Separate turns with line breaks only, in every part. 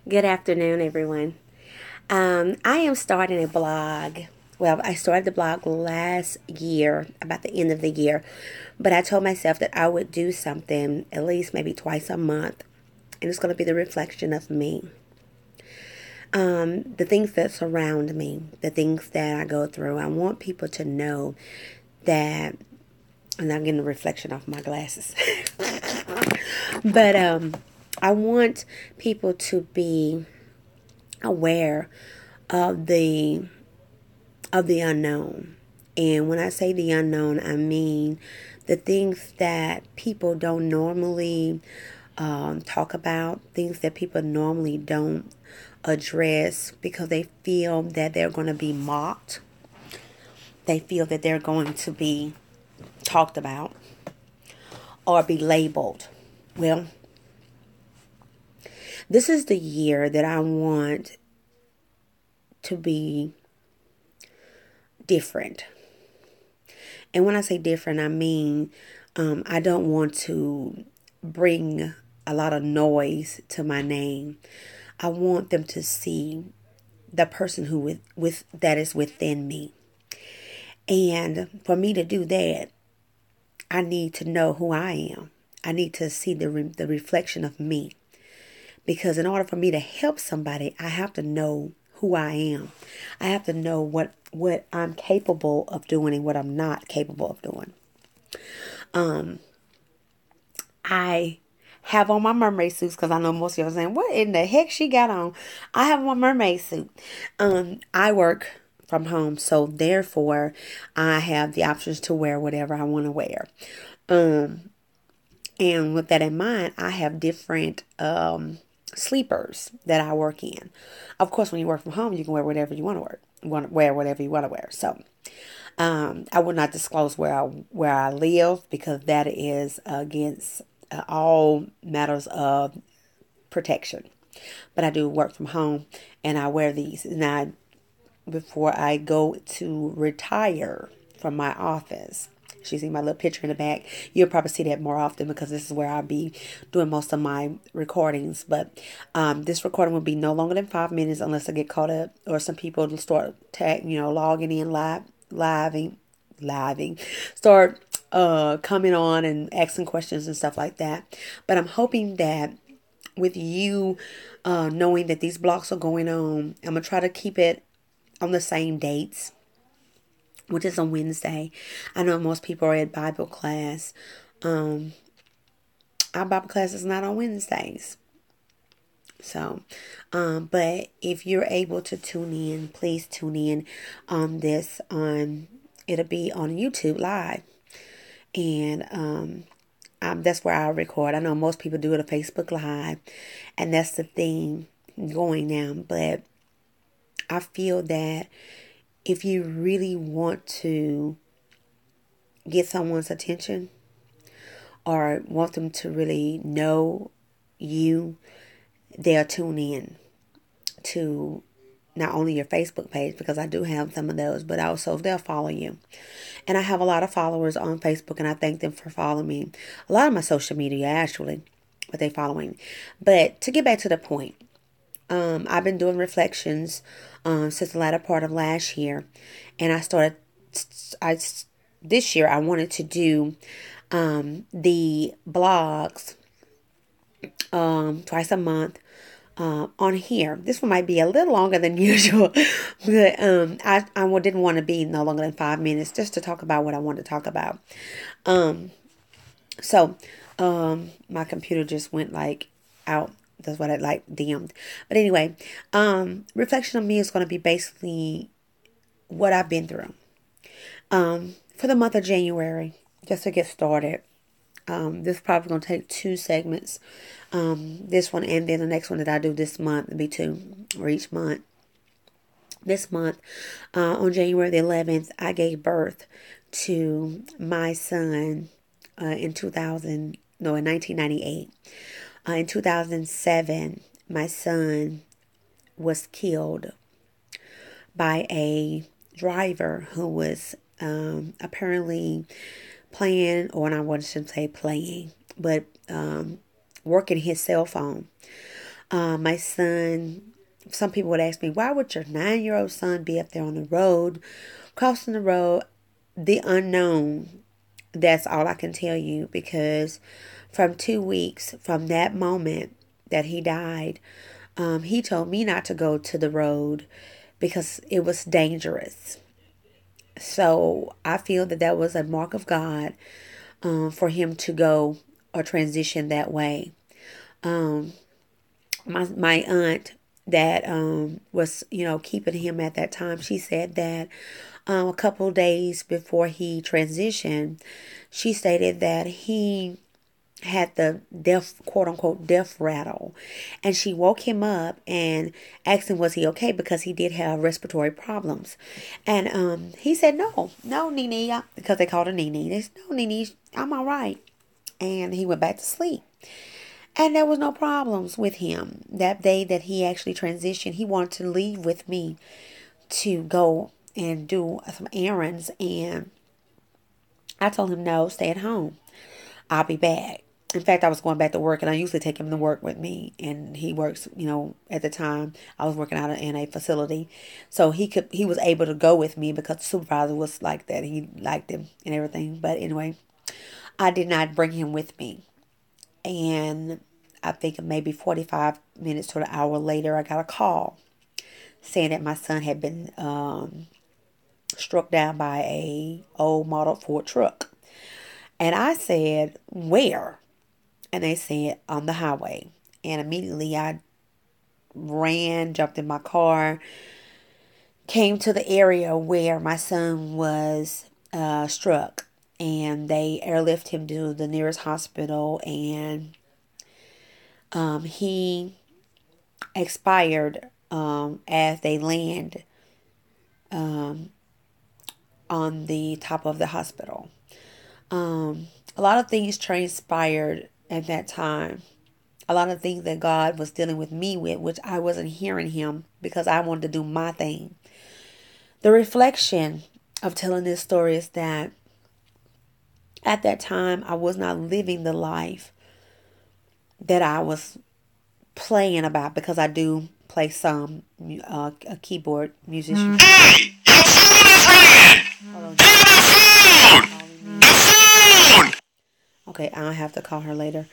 Good afternoon, everyone. I am starting a blog. Well, I started the blog last year, about the end of the year, but I told myself that I would do something at least maybe twice a month, and it's going to be the reflection of me. The things that surround me, the things that I go through. I want people to know that, and I'm getting a reflection off my glasses, but I want people to be aware of the unknown. And when I say the unknown, I mean the things that people don't normally talk about, things that people normally don't address because they feel that they're going to be mocked. They feel that they're going to be talked about or be labeled. Well, this is the year that I want to be different. And when I say different, I mean I don't want to bring a lot of noise to my name. I want them to see the person who with that is within me. And for me to do that, I need to know who I am. I need to see the reflection of me. Because in order for me to help somebody, I have to know who I am. I have to know what I'm capable of doing and what I'm not capable of doing. I have on my mermaid suits because I know most of you are saying, what in the heck she got on? I have on my mermaid suit. I work from home, so therefore I have the options to wear whatever I want to wear. And with that in mind, I have different sleepers that I work in. Of course, when you work from home, you can wear whatever you want to wear. Wear whatever you want to wear. So I will not disclose where I live because that is against all matters of protection. But I do work from home, and I wear these. And before I go to retire from my office. You see my little picture in the back. You'll probably see that more often because this is where I'll be doing most of my recordings. But this recording will be no longer than 5 minutes unless I get caught up or some people will start logging in living, start coming on and asking questions and stuff like that. But I'm hoping that with you knowing that these blocks are going on, I'm going to try to keep it on the same dates, which is on Wednesday. I know most people are at Bible class. Our Bible class is not on Wednesdays. So, but if you're able to tune in, please tune in on this. It'll be on YouTube live, and that's where I record. I know most people do it on Facebook Live, and that's the thing going now. But I feel that if you really want to get someone's attention or want them to really know you, they'll tune in to not only your Facebook page, because I do have some of those, but also they'll follow you. And I have a lot of followers on Facebook, and I thank them for following me. A lot of my social media, actually, but they following. But to get back to the point, I've been doing reflections since the latter part of last year, and this year I wanted to do the blogs twice a month on here. This one might be a little longer than usual, but I didn't want to be no longer than 5 minutes just to talk about what I wanted to talk about. So my computer just went out. That's what I dimmed. But anyway, reflection on me is going to be basically what I've been through. For the month of January, just to get started. This is probably going to take 2 segments. This one and then the next one that I do this month will be 2 or each month. This month, on January the 11th, I gave birth to my son in 1998. In 2007, my son was killed by a driver who was apparently playing, or I shouldn't say playing, but working his cell phone. My son, some people would ask me, why would your 9-year-old son be up there on the road, crossing the road, the unknown? That's all I can tell you, because from 2 weeks from that moment that he died, he told me not to go to the road because it was dangerous. So I feel that that was a mark of God, for him to go or transition that way. Um, my aunt that was keeping him at that time, she said that a couple days before he transitioned, she stated that he had the death, quote unquote, death rattle. And she woke him up and asked him, was he okay? Because he did have respiratory problems. And he said, no, Nene, because they called her Nene. They said, no, Nene, I'm all right. And he went back to sleep. And there was no problems with him. That day that he actually transitioned, he wanted to leave with me to go and do some errands. And I told him, no, stay at home. I'll be back. In fact, I was going back to work, and I usually take him to work with me. And he works, at the time I was working out in a facility, so he was able to go with me because the supervisor was like that. He liked him and everything. But anyway, I did not bring him with me, and I think maybe 45 minutes to an hour later, I got a call saying that my son had been struck down by a old model Ford truck. And I said, where? And they said, on the highway. And immediately I ran, jumped in my car, came to the area where my son was struck. And they airlifted him to the nearest hospital. And he expired as they land on the top of the hospital. A lot of things transpired at that time. A lot of things that God was dealing with me with, which I wasn't hearing him because I wanted to do my thing. The reflection of telling this story is that at that time, I was not living the life that I was playing about, because I do play some a keyboard musician. Hey, your phone is ringing! Get the phone! Okay, I'll have to call her later.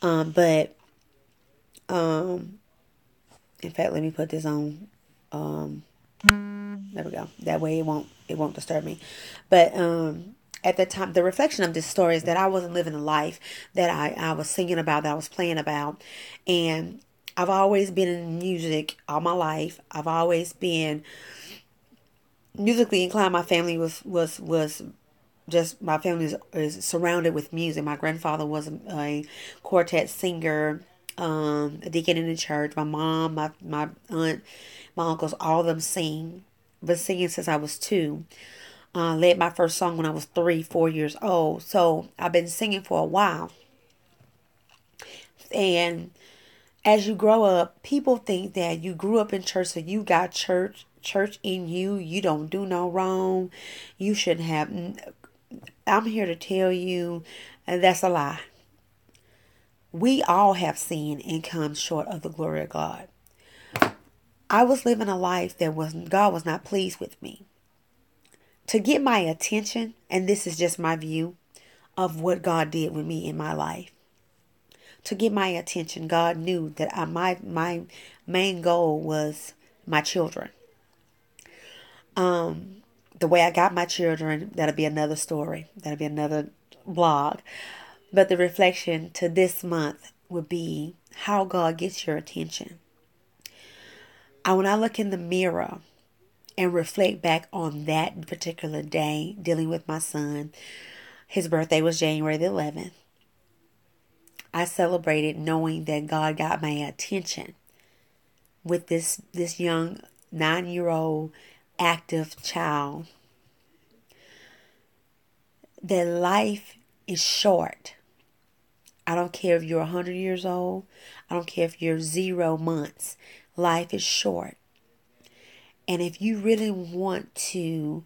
But in fact, let me put this on. There we go. That way it won't disturb me. But at the time, the reflection of this story is that I wasn't living the life that I was singing about, that I was playing about. And I've always been in music all my life. I've always been musically inclined. My family was just, my family is surrounded with music. My grandfather was a quartet singer, a deacon in the church. My mom, my aunt, my uncles, all of them sing. Been singing since I was 2. Led my first song when I was 3, 4 years old. So I've been singing for a while. And as you grow up, people think that you grew up in church, so you got church in you. You don't do no wrong. You shouldn't have. I'm here to tell you that's a lie. We all have sinned and come short of the glory of God. I was living a life that God was not pleased with me. To get my attention, and this is just my view of what God did with me in my life. To get my attention, God knew that my main goal was my children. The way I got my children, that'll be another story. That'll be another blog. But the reflection to this month would be how God gets your attention. When I look in the mirror and reflect back on that particular day dealing with my son, his birthday was January the 11th. I celebrated knowing that God got my attention with this young 9-year-old active child. That life is short. I don't care if you're 100 years old. I don't care if you're 0 months. Life is short. And if you really want to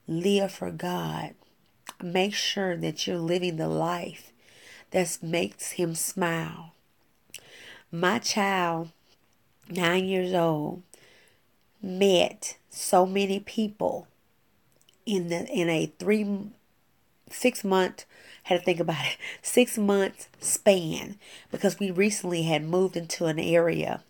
live for God, make sure that you're living the life that makes him smile. My child 9 years old, met so many people in a 6 month, had to think about it, 6 months span, because we recently had moved into an area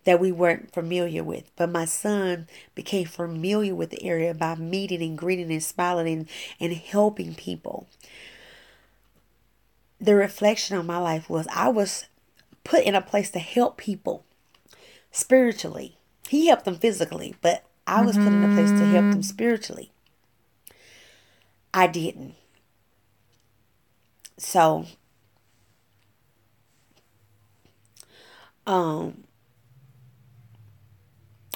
that we weren't familiar with. But my son became familiar with the area by meeting and greeting and smiling and helping people. The reflection on my life was I was put in a place to help people spiritually. He helped them physically, but I was put in a place to help them spiritually. I didn't. So,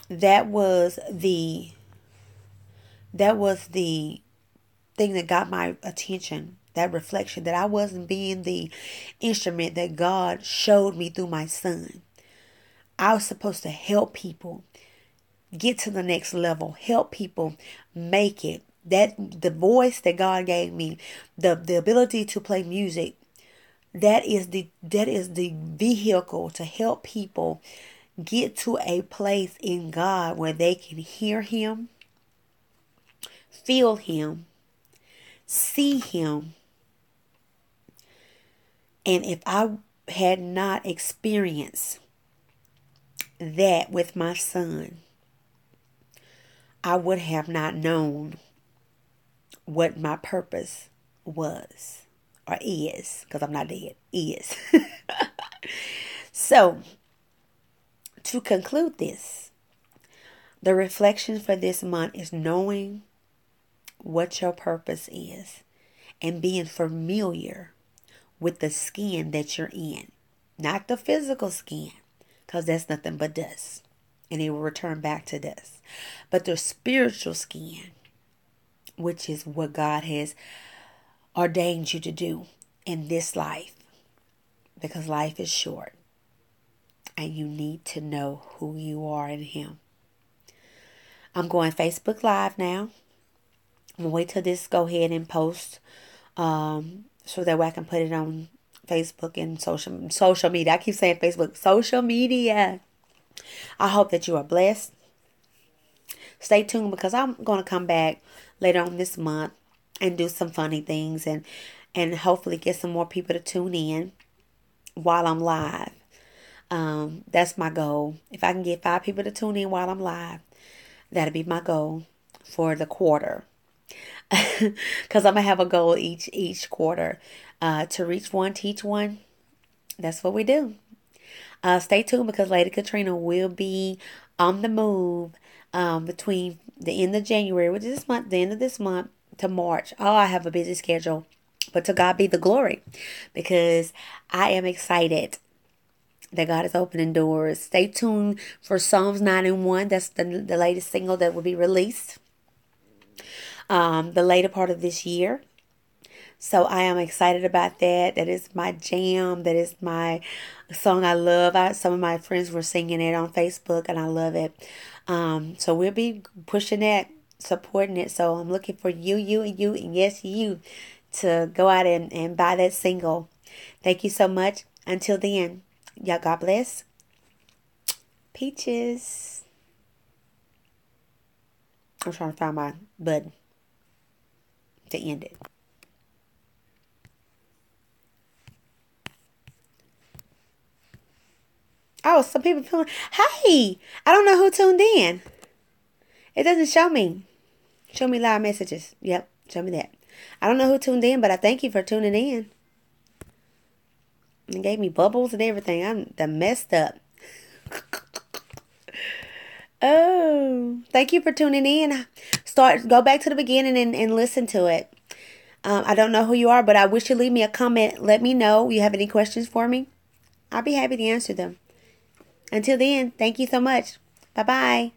that was the thing that got my attention. That reflection that I wasn't being the instrument that God showed me through my son. I was supposed to help people get to the next level, help people make it. That the voice that God gave me, the ability to play music, that is the vehicle to help people get to a place in God where they can hear him, feel him, see him. And if I had not experienced that with my son, I would have not known what my purpose was or is, because I'm not dead, is. So, to conclude this, the reflection for this month is knowing what your purpose is and being familiar with the skin that you're in. Not the physical skin, because that's nothing but dust, and it will return back to dust. But the spiritual skin, which is what God has ordained you to do in this life, because life is short and you need to know who you are in him. I'm going Facebook Live now. I'm going to wait till this go ahead and post so that way I can put it on Facebook and social media. I keep saying Facebook, social media. I hope that you are blessed. Stay tuned, because I'm going to come back later on this month and do some funny things and hopefully get some more people to tune in while I'm live. That's my goal. If I can get 5 people to tune in while I'm live, that'll be my goal for the quarter. Because I'm going to have a goal each quarter to reach one, teach one. That's what we do. Stay tuned, because Lady Katrina will be on the move between the end of January, which is this month, the end of this month, to March. Oh, I have a busy schedule. But to God be the glory, because I am excited that God is opening doors. Stay tuned for Psalms 91. That's the latest single that will be released the later part of this year. So I am excited about that. That is my jam. That is my song I love. Some of my friends were singing it on Facebook, and I love it. So we'll be pushing that, supporting it. So I'm looking for you, and yes, you, to go out and buy that single. Thank you so much. Until then, y'all, God bless. Peaches. I'm trying to find my button to end it. Oh, some people feeling, hey, I don't know who tuned in. It doesn't show me. Show me live messages. Yep, show me that. I don't know who tuned in, but I thank you for tuning in. It gave me bubbles and everything. I'm messed up. Oh, thank you for tuning in. Go back to the beginning and listen to it. I don't know who you are, but I wish you leave me a comment. Let me know. You have any questions for me? I'll be happy to answer them. Until then, thank you so much. Bye-bye.